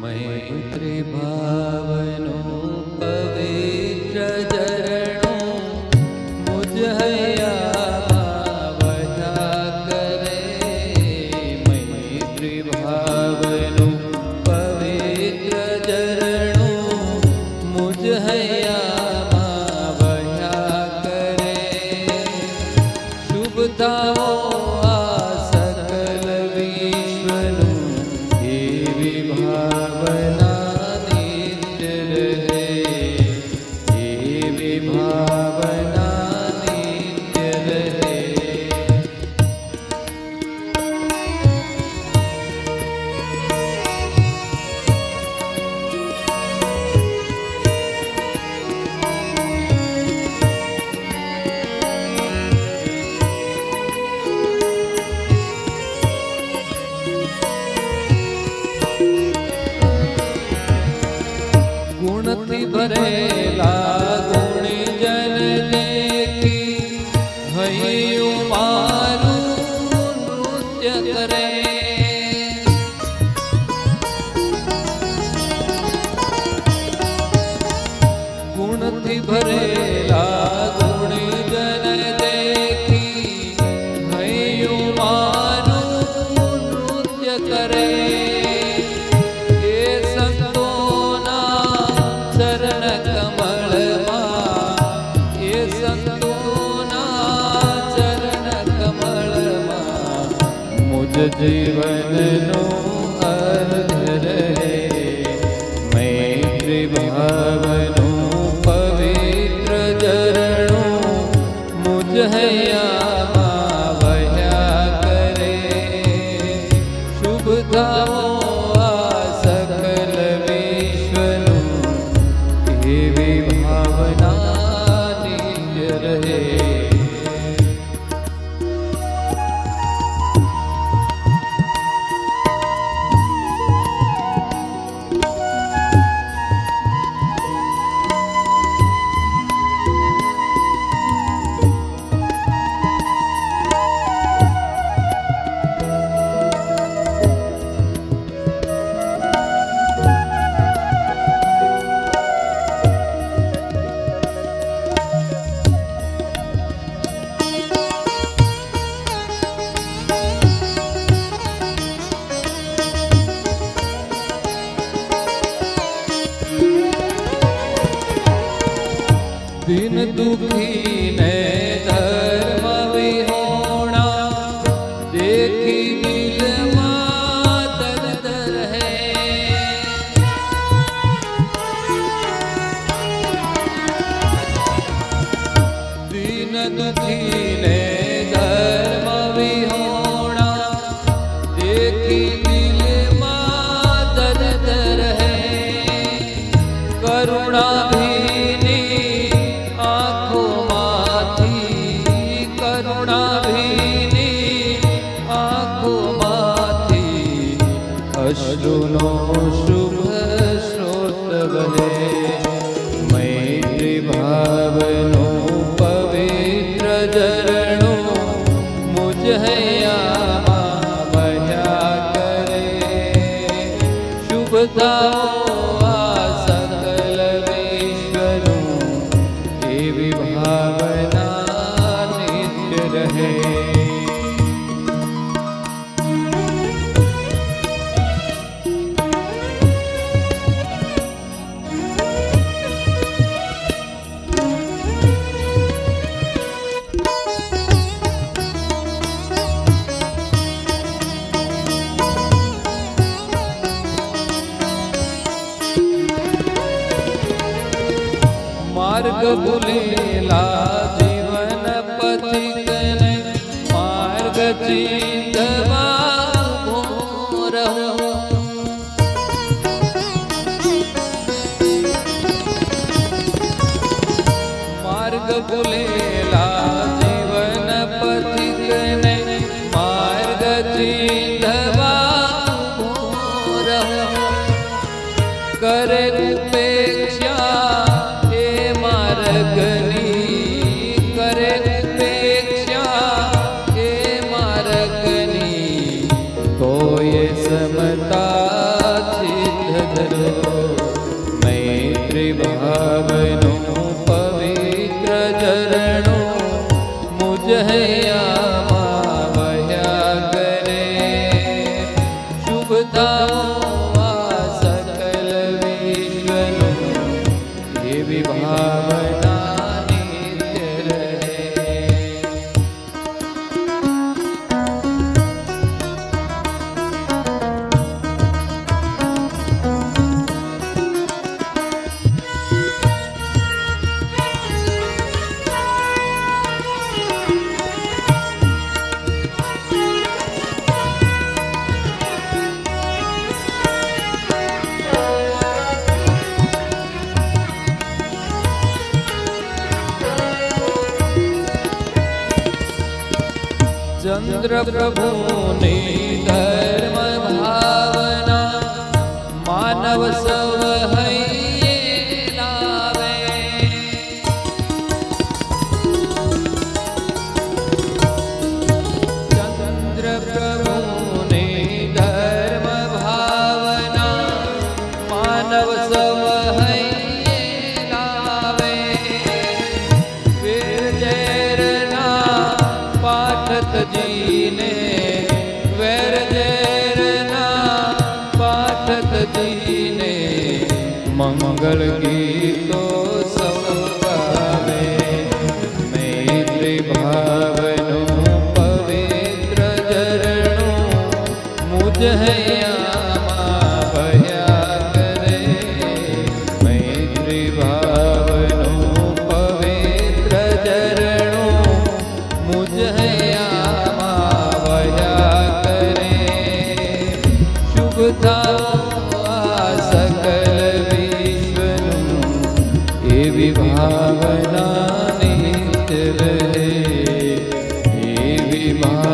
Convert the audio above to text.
मैत्री भावनो पवित्र चरणों मुझ हैया वह्या करे। मैत्री भावनो पवित्र चरणों मुझ हैया वह्या करे। शुभताओ गुणति भरेला गुणी जन देखी हयु मारू नृत्य करे। गुणति भरेला गुणी जन देखी हयु मारू नृत्य करे। जीवन नो अर्थ रहे मैत्री भावनो पवित्र चरणों मुझ हैया वह्या करे। शुभताओ सकल विश्वनु एवी भावना नित्य रहे। दिन दुखी ने धर्म विहोणा देखी दिल दर्द है। दिन दुखी ने धर्म विहोणा देखी दिल दर्द है। करुणा अश्रुनो शुभ स्रोत बहे मैत्री भावनो पवित्र चरणों मुझ हैया वह्या करे। शुभताओ सकल विश्वनु एवी भावना नित्य रहे। मार्ग भूलेला जीवन पथिकन मार्ग चिंतवा रहो। मार्ग भूलेला जीवन पथिकन मार्ग चिंतवा रहो। करे उपेक्षा करे उपेक्षा हे मार्गनी तो ये समता चित्त શુભ થાઓ આ સકલ વિશ્વનું એવી ભાવના નિત્ય રહે. ચંદ્ર પ્રભુની ધર્મ ભાવના માનવ સૌ હૈયે લાવે. ચંદ્ર પ્રભુની ધર્મ ભાવના માનવ સૌ હૈયે લાવે. વેદ ઝેરના પાઠ તજીને વેર ઝેરના પાઠ તજીને મંગલ ગીતો સૌ ગાવે. મૈત્રી ભાવનું પવિત્ર ઝરણું મુજ હૈયામાં ભયા કરે. મૈત્રી ભાવનું પવિત્ર ઝરણું મુજ હૈયામાં ભયા કરે. શુભ થાઓ આ સકલ વિશ્વનું એવી ભાવના નિત્ય રહે. એવી ભાવના